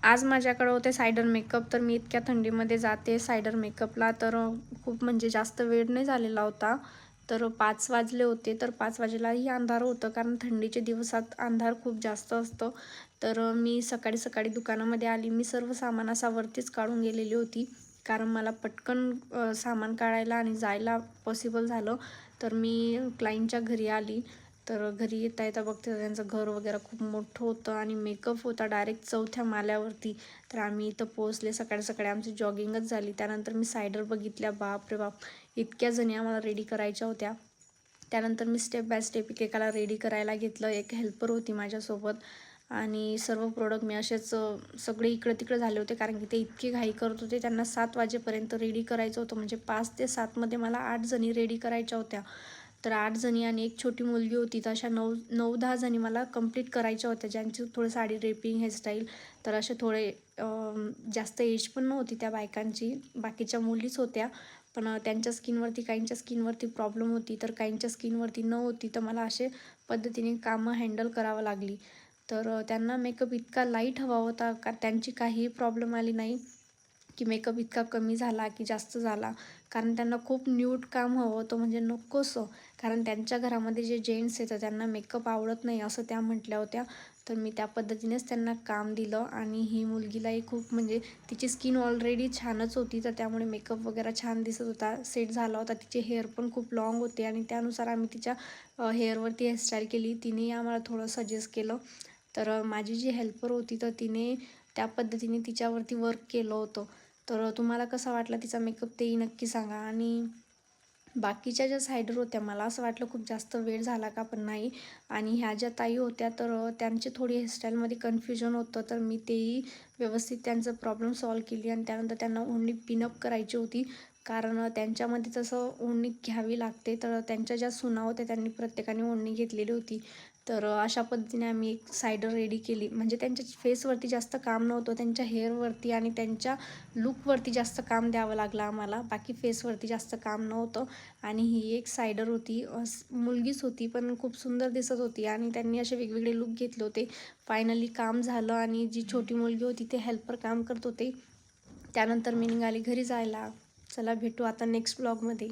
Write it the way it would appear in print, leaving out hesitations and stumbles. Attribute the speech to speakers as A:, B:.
A: आज माझ्याकडे होते सायडर मेकअप, तर मी इतक्या थंडीमध्ये जाते सायडर मेकअपला, तर खूप म्हणजे जास्त वेळ नाही झालेला होता. तर 5 वाजले होते, तर 5 वाजेलाही अंधार होतं, कारण थंडीच्या दिवसात अंधार खूप जास्त असतं. तर मी सकाळी सकाळी दुकानामध्ये आली. मी सर्व सामान असा वरतीच काढून गेलेली होती, कारण मला पटकन सामान काढायला आणि जायला पॉसिबल झालं. तर मी क्लायंटच्या घरी आली. तर घरी येता येता बघते तर त्यांचं घर वगैरे खूप मोठं होतं आणि मेकअप होता डायरेक्ट 4थ्या माल्यावरती. तर आम्ही इथं पोहोचले. सकाळी सकाळी आमची जॉगिंगच झाली. त्यानंतर मी सायडर बघितल्या. बापरे बाप! इतक्या जणी आम्हाला रेडी करायच्या होत्या. त्यानंतर मी स्टेप बाय स्टेप एकेकाला रेडी करायला घेतलं. एक हेल्पर होती माझ्यासोबत आणि सर्व प्रोडक्ट मी असेच सगळे इकडं तिकडं झाले होते, कारण की ते इतकी घाई करत होते. त्यांना 7 वाजेपर्यंत रेडी करायचं होतं, म्हणजे 5 ते 7 मध्ये मला 8 जणी रेडी करायच्या होत्या. तर 8 जणी आणि एक छोटी मुलगी होती, तर अशा 9-10 जणी मला कंप्लीट करायच्या होत्या, ज्यांची थोडी साडी ड्रेपिंग, हेअरस्टाईल. तर असे थोडे जास्त एज पण नव्हती त्या बायकांची, बाकीच्या मुलीच होत्या. पण त्यांच्या स्किनवरती, काहींच्या स्किनवरती प्रॉब्लेम होती, तर काहींच्या स्किनवरती न होती. तर मला असे पद्धतीने कामं हँडल करावं लागली. तर त्यांना मेकअप इतका लाईट हवा होता का त्यांची काहीही प्रॉब्लेम आली नाही की मेकअप इतका कमी झाला की जास्त झाला. कारण त्यांना खूप न्यूड काम हवं होतं, म्हणजे नकोसं. कारण त्यांच्या घरामध्ये जे जेंट्स येतात त्यांना मेकअप आवडत नाही असं त्या म्हटल्या होत्या. तर मी त्या पद्धतीनेच त्यांना काम दिलं आणि ही मुलगीलाही खूप, म्हणजे तिची स्किन ऑलरेडी छानच होती, तर त्यामुळे मेकअप वगैरे छान दिसत होता, सेट झाला होता. तिचे हेअर पण खूप लाँग होते आणि त्यानुसार आम्ही तिच्या हेअरवरती हेअरस्टाईल केली. तिनेही आम्हाला थोडं सजेस्ट केलं. तर माझी जी हेल्पर होती, तर तिने त्या पद्धतीने तिच्यावरती वर्क केलं होतं. तर तुम्हाला कसा वाटला तिचा मेकअप तेही नक्की सांगा. आणि बाकीच्या ज्या सायडर होत्या, मला असं वाटलं खूप जास्त वेळ झाला का, पण नाही. आणि ह्या ज्या ताई होत्या, तर त्यांची थोडी हेअरस्टाईलमध्ये कन्फ्युजन होतं, तर मी तेही व्यवस्थित त्यांचं प्रॉब्लेम सॉल्व्ह केली. आणि त्यानंतर त्यांना ओढणी पिनअप करायची होती, कारण त्यांच्यामध्ये तसं ओढणी घ्यावी लागते. तर त्यांच्या ज्या सुना होत्या त्यांनी प्रत्येकाने ओढणी घेतलेली होती. तर अशा पद्धतीने आम्ही एक सायडर रेडी केली. म्हणजे त्यांच्या फेसवरती जास्त काम नव्हतं, त्यांच्या हेअरवरती आणि त्यांच्या लूकवरती जास्त काम द्यावं लागलं आम्हाला, बाकी फेसवरती जास्त काम नव्हतं. आणि ही एक सायडर होती, मुलगीच होती, पण खूप सुंदर दिसत होती आणि त्यांनी असे वेगवेगळे लूक घेतले होते. फायनली काम झालं आणि जी छोटी मुलगी होती ते हेल्पर काम करत होते. त्यानंतर मी निघाली घरी जायला. चला भेटू आता नेक्स्ट ब्लॉगमध्ये.